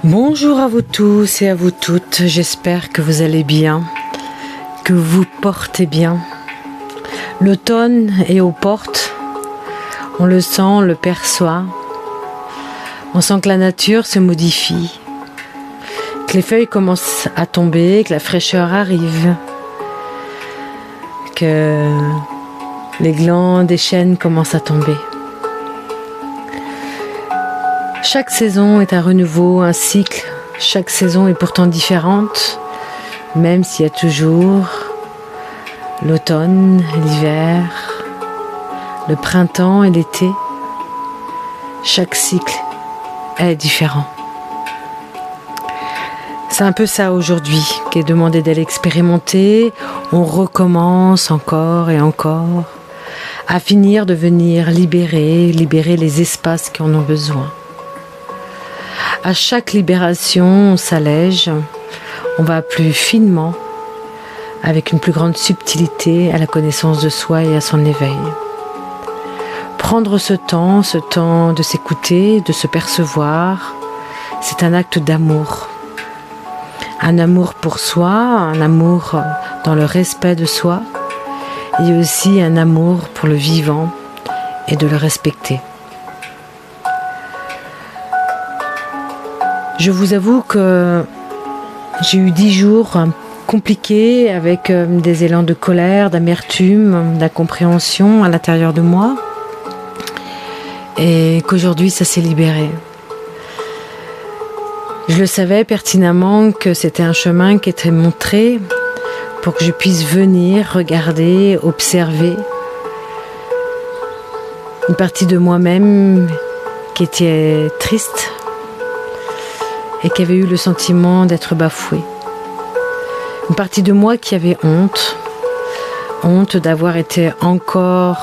Bonjour à vous tous et à vous toutes, j'espère que vous allez bien, que vous portez bien. L'automne est aux portes, on le sent, on le perçoit. On sent que la nature se modifie, que les feuilles commencent à tomber, que la fraîcheur arrive, que les glands des chênes commencent à tomber. Chaque saison est un renouveau, un cycle. Chaque saison est pourtant différente, même s'il y a toujours l'automne, l'hiver, le printemps et l'été. Chaque cycle est différent. C'est un peu ça aujourd'hui qui est demandé d'aller expérimenter. On recommence encore et encore à finir de venir libérer les espaces qui en ont besoin. À chaque libération, on s'allège, on va plus finement, avec une plus grande subtilité à la connaissance de soi et à son éveil. Prendre ce temps de s'écouter, de se percevoir, c'est un acte d'amour. Un amour pour soi, un amour dans le respect de soi, et aussi un amour pour le vivant et de le respecter. Je vous avoue que j'ai eu 10 jours compliqués avec des élans de colère, d'amertume, d'incompréhension à l'intérieur de moi et qu'aujourd'hui ça s'est libéré. Je le savais pertinemment que c'était un chemin qui était montré pour que je puisse venir, regarder, observer une partie de moi-même qui était triste et qui avait eu le sentiment d'être bafouée. Une partie de moi qui avait honte d'avoir été encore,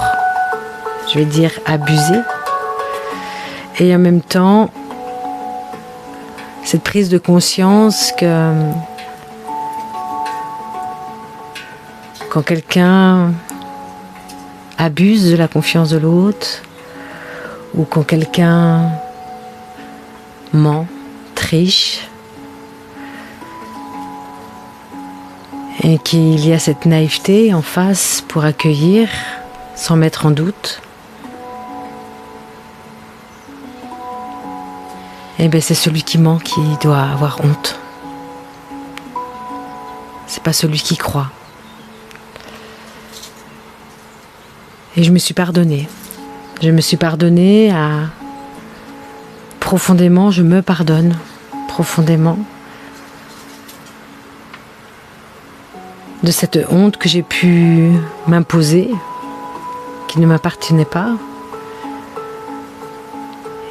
je vais dire, abusée. Et en même temps, cette prise de conscience que quand quelqu'un abuse de la confiance de l'autre, ou quand quelqu'un ment, triche, et qu'il y a cette naïveté en face pour accueillir sans mettre en doute, et bien c'est celui qui ment qui doit avoir honte. C'est pas celui qui croit. Et je me suis pardonnée. Je me suis pardonnée profondément, je me pardonne profondément de cette honte que j'ai pu m'imposer, qui ne m'appartenait pas.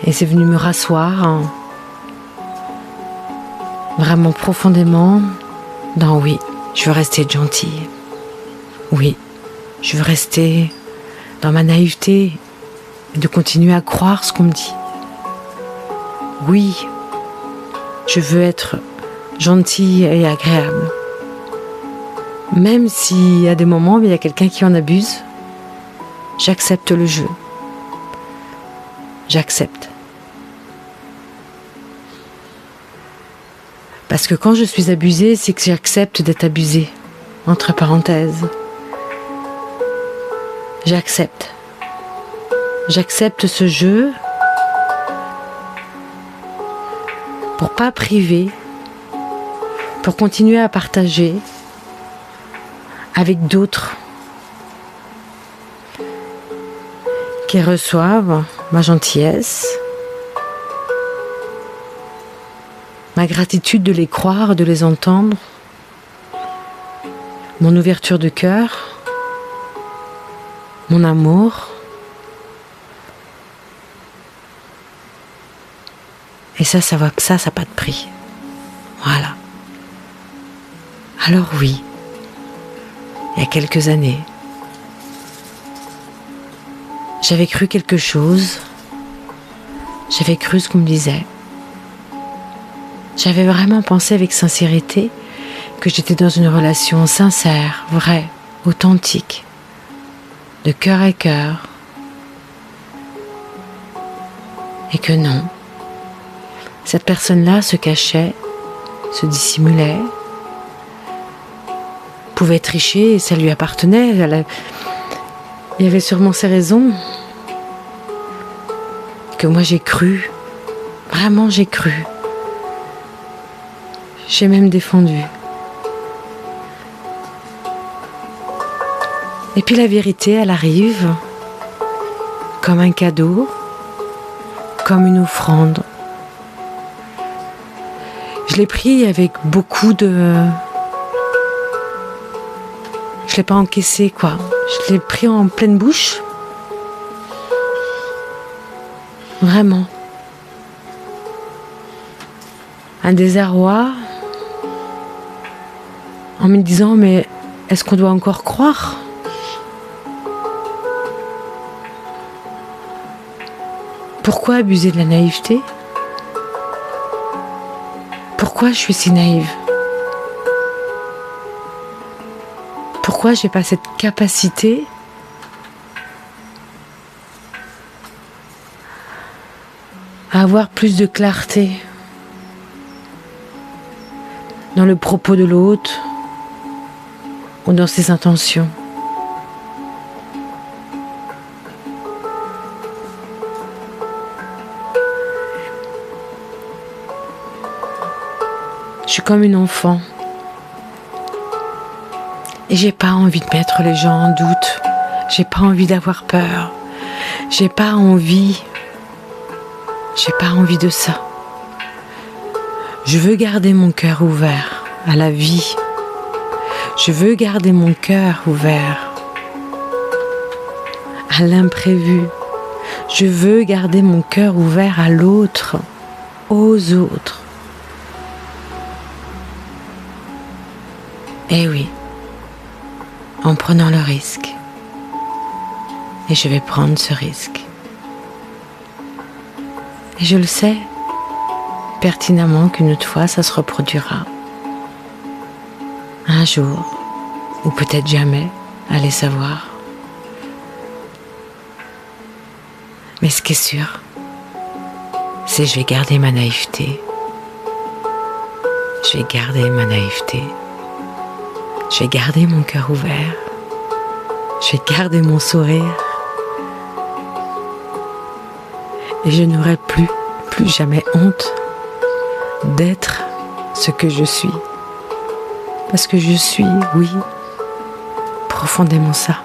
Et c'est venu me rasseoir vraiment profondément dans oui, je veux rester gentille. Oui, je veux rester dans ma naïveté et de continuer à croire ce qu'on me dit. Oui, je veux être gentille et agréable. Même s'il y a des moments où il y a quelqu'un qui en abuse, j'accepte le jeu. J'accepte. Parce que quand je suis abusée, c'est que j'accepte d'être abusée. Entre parenthèses. J'accepte. J'accepte ce jeu pour pas priver, pour continuer à partager avec d'autres qui reçoivent ma gentillesse, ma gratitude de les croire, de les entendre, mon ouverture de cœur, mon amour. Et ça va que ça n'a pas de prix. Voilà. Alors oui, il y a quelques années, j'avais cru quelque chose, j'avais cru ce qu'on me disait. J'avais vraiment pensé avec sincérité que j'étais dans une relation sincère, vraie, authentique, de cœur à cœur. Et que non, Cette personne-là se cachait, se dissimulait, pouvait tricher et ça lui appartenait. Il y avait sûrement ses raisons. Que moi j'ai cru, vraiment j'ai cru. J'ai même défendu. Et puis la vérité, elle arrive comme un cadeau, comme une offrande. Je l'ai pris avec beaucoup de... Je l'ai pas encaissé, quoi. Je l'ai pris en pleine bouche. Vraiment. Un désarroi. En me disant, mais est-ce qu'on doit encore croire ? Pourquoi abuser de la naïveté ? Pourquoi je suis si naïve ? Pourquoi j'ai pas cette capacité à avoir plus de clarté dans le propos de l'autre ou dans ses intentions ? Je suis comme une enfant et j'ai pas envie de mettre les gens en doute. J'ai pas envie d'avoir peur. J'ai pas envie de ça. Je veux garder mon cœur ouvert à la vie. Je veux garder mon cœur ouvert à l'imprévu. Je veux garder mon cœur ouvert à l'autre, aux autres. Eh oui, en prenant le risque. Et je vais prendre ce risque. Et je le sais pertinemment qu'une autre fois, ça se reproduira. Un jour, ou peut-être jamais, allez savoir. Mais ce qui est sûr, c'est que je vais garder ma naïveté. Je vais garder ma naïveté. Je vais garder mon cœur ouvert. Je vais garder mon sourire. Et je n'aurai plus jamais honte d'être ce que je suis. Parce que je suis, oui, profondément ça.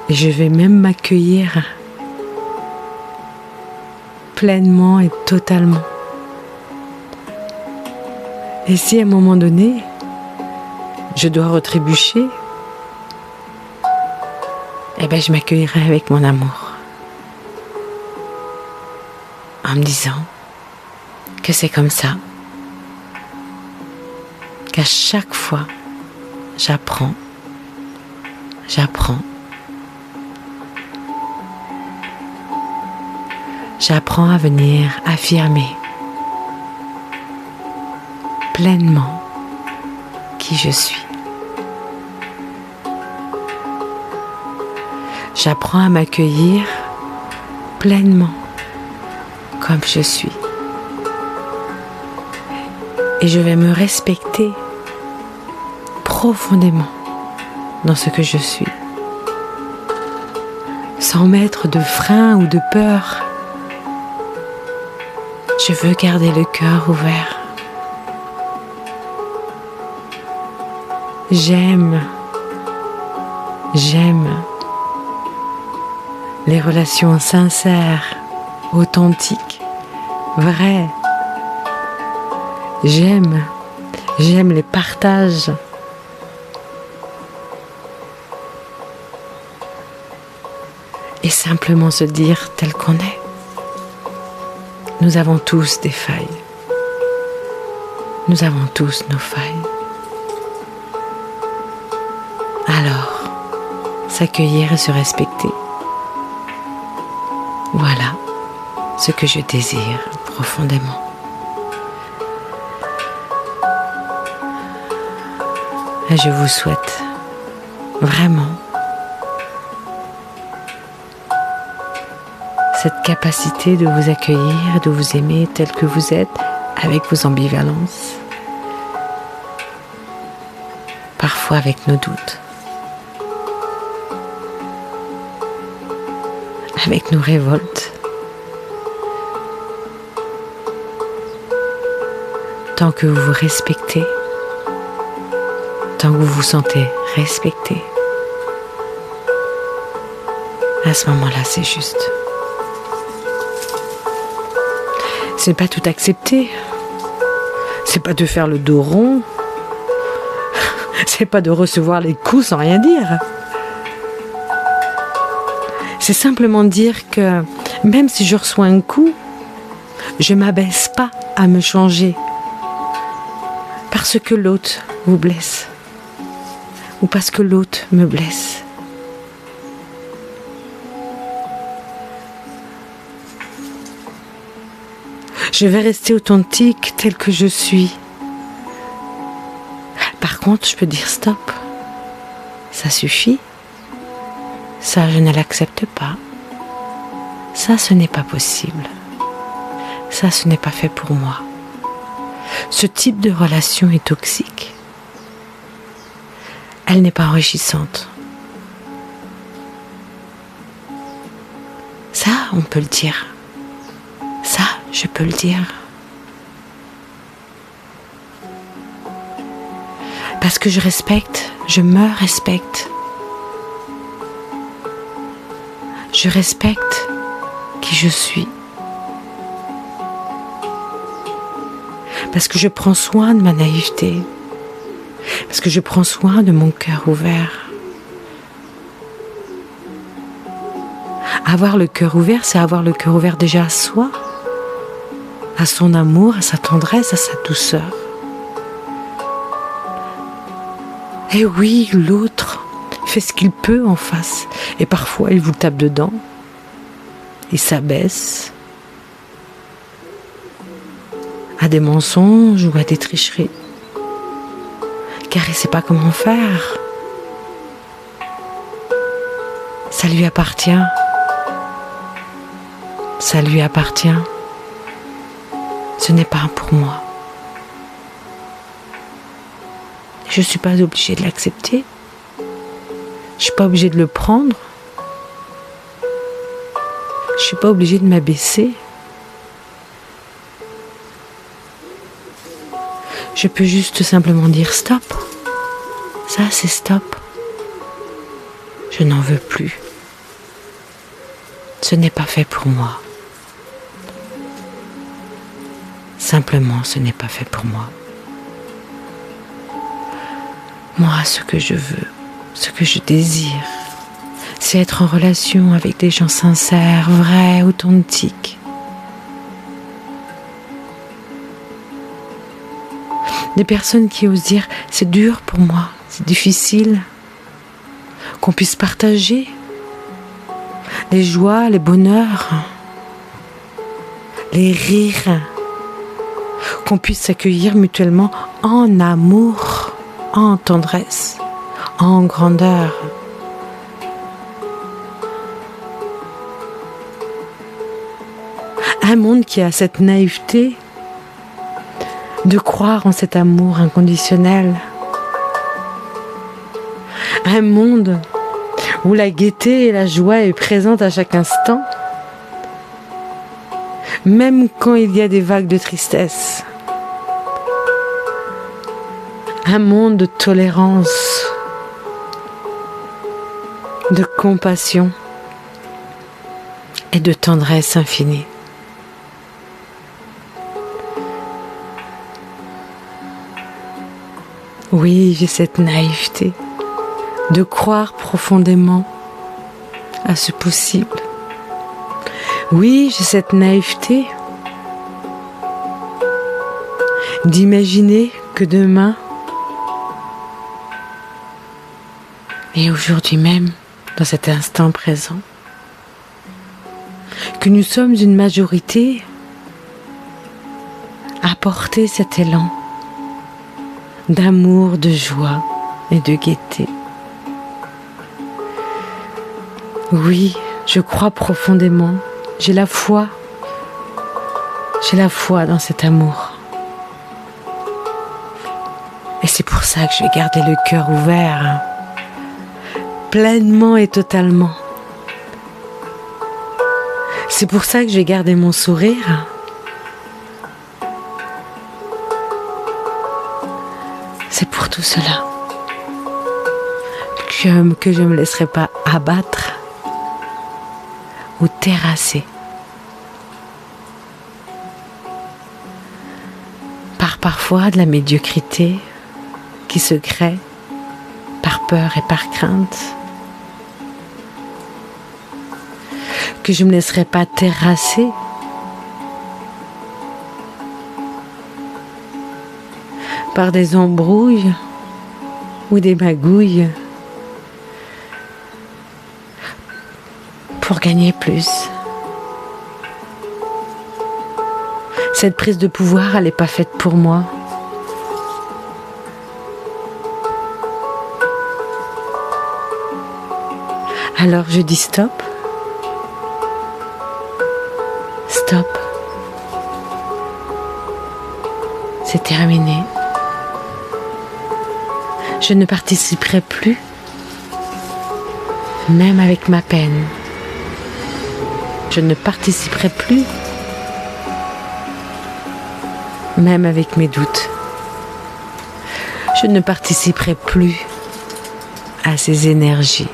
Et je vais même m'accueillir pleinement et totalement. Et si à un moment donné, je dois retrébucher, eh bien je m'accueillerai avec mon amour. En me disant que c'est comme ça. Qu'à chaque fois, j'apprends. J'apprends à venir affirmer pleinement qui je suis. J'apprends à m'accueillir pleinement comme je suis. Et je vais me respecter profondément dans ce que je suis, sans mettre de frein ou de peur. Je veux garder le cœur ouvert. J'aime les relations sincères, authentiques, vraies. J'aime les partages. Et simplement se dire tel qu'on est. Nous avons tous des failles. Nous avons tous nos failles. Alors, s'accueillir et se respecter. Voilà ce que je désire profondément. Et je vous souhaite vraiment cette capacité de vous accueillir, de vous aimer tel que vous êtes, avec vos ambivalences, parfois avec nos doutes, avec nos révoltes. Tant que vous vous respectez, tant que vous vous sentez respecté, à ce moment-là, c'est juste. C'est pas tout accepter. C'est pas de faire le dos rond. C'est pas de recevoir les coups sans rien dire. C'est simplement dire que même si je reçois un coup, je m'abaisse pas à me changer parce que l'autre vous blesse ou parce que l'autre me blesse. Je vais rester authentique tel que je suis. Par contre, je peux dire stop. Ça suffit. Ça, je ne l'accepte pas. Ça, ce n'est pas possible. Ça, ce n'est pas fait pour moi. Ce type de relation est toxique. Elle n'est pas enrichissante. Ça, on peut le dire. Ça, je peux le dire. Parce que je respecte, je me respecte. Je respecte qui je suis. Parce que je prends soin de ma naïveté. Parce que je prends soin de mon cœur ouvert. Avoir le cœur ouvert, c'est avoir le cœur ouvert déjà à soi, à son amour, à sa tendresse, à sa douceur. Et oui, l'autre fait ce qu'il peut en face. Et parfois, il vous tape dedans. Il s'abaisse à des mensonges ou à des tricheries. Car il ne sait pas comment faire. Ça lui appartient. Ça lui appartient. Ce n'est pas pour moi. Je ne suis pas obligée de l'accepter. Je ne suis pas obligée de le prendre. Je ne suis pas obligée de m'abaisser. Je peux juste simplement dire stop. Ça, c'est stop. Je n'en veux plus. Ce n'est pas fait pour moi. Simplement, ce n'est pas fait pour moi. Moi, ce que je veux, ce que je désire, c'est être en relation avec des gens sincères, vrais, authentiques. Des personnes qui osent dire « c'est dur pour moi, c'est difficile », qu'on puisse partager les joies, les bonheurs, les rires, qu'on puisse s'accueillir mutuellement en amour, en tendresse, en grandeur. Un monde qui a cette naïveté de croire en cet amour inconditionnel. Un monde où la gaieté et la joie est présente à chaque instant, même quand il y a des vagues de tristesse. Un monde de tolérance, de compassion et de tendresse infinie. Oui, j'ai cette naïveté de croire profondément à ce possible. Oui, j'ai cette naïveté d'imaginer que demain et aujourd'hui même, dans cet instant présent, que nous sommes une majorité à porter cet élan d'amour, de joie et de gaieté. Oui, je crois profondément J'ai la foi. J'ai la foi dans cet amour. Et c'est pour ça que je vais garder le cœur ouvert, pleinement et totalement. C'est pour ça que je vais garder mon sourire. C'est pour tout cela que je ne me laisserai pas abattre ou terrasser par parfois de la médiocrité qui se crée par peur et par crainte, que je ne me laisserai pas terrasser par des embrouilles ou des magouilles pour gagner plus. Cette prise de pouvoir, elle n'est pas faite pour moi. Alors je dis stop. Stop. C'est terminé. Je ne participerai plus, même avec ma peine. Je ne participerai plus, même avec mes doutes. Je ne participerai plus à ces énergies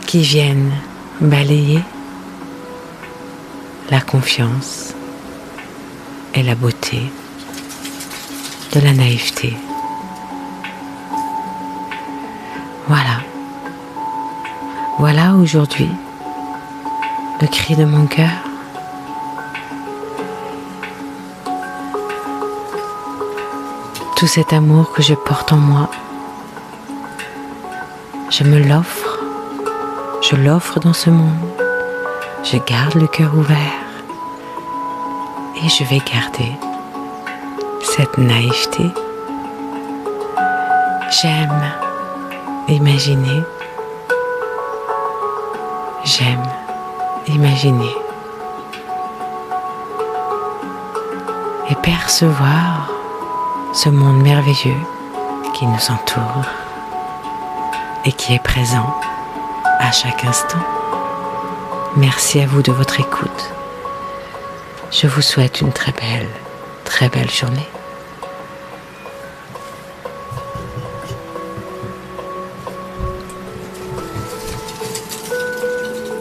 qui viennent balayer la confiance et la beauté de la naïveté. Voilà. Voilà aujourd'hui le cri de mon cœur. Tout cet amour que je porte en moi, je me l'offre. Je l'offre dans ce monde. Je garde le cœur ouvert. Et je vais garder cette naïveté. J'aime imaginer. J'aime imaginer. Et percevoir ce monde merveilleux qui nous entoure et qui est présent à chaque instant. Merci à vous de votre écoute. Je vous souhaite une très belle journée.